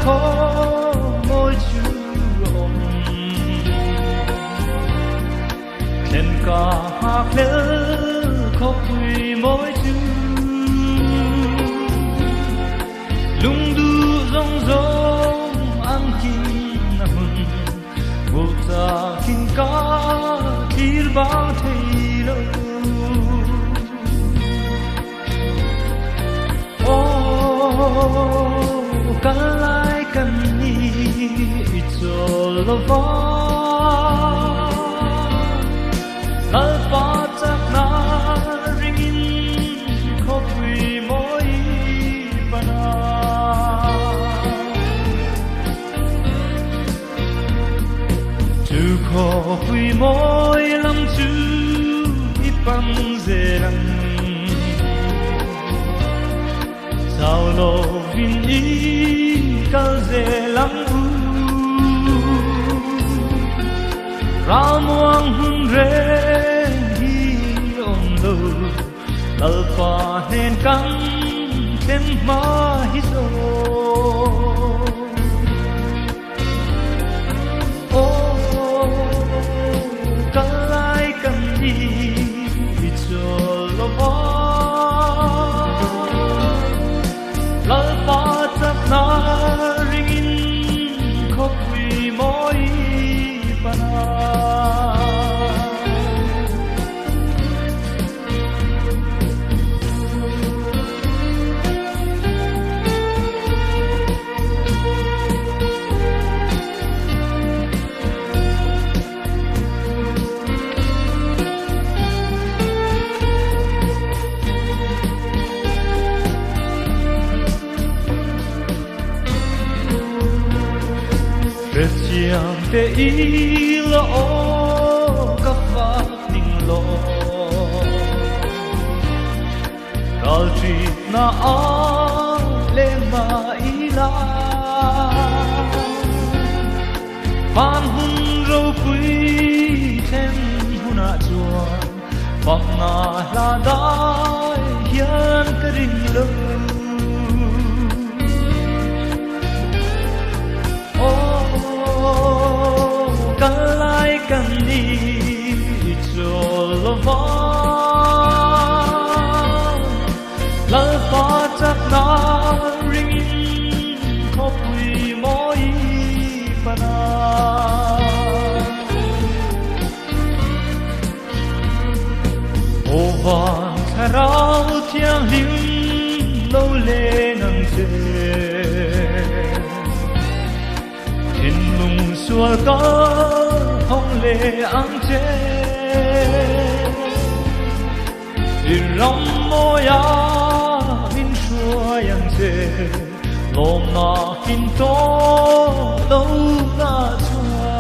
khó mỗi chữ ôm trên cả hạt lỡ khó quỳ mỗi chữ lung du rong rong ăn kinh nằm vô ta kinh cá thir bao thấy lâu kalai kami itolova alpatak na ringin kopui moi pana tu kopui moi lam tu ipang zelang sao lo vin y kal ze lang u ra muang hun re hi om lo lal pa hen kang tem ma hi so oh kalai kam ni cho lo va na ringin kopui moi pana Christian te ilo o kapat ning lo kalti na a le ma ila pan hun ro pui thêm huna chuan bak na la dai hian ka ring lo kalai kan ni cholova lal pa chak na ringin kopui moi pana ovan tharau thiang lim lo le nang che sual ka hong le ang che iram moya min shua yang che lom na hin to lo na chua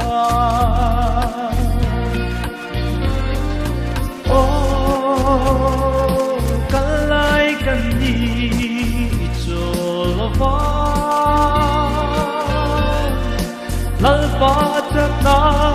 oh kalai kan ni cholova lal pa chak na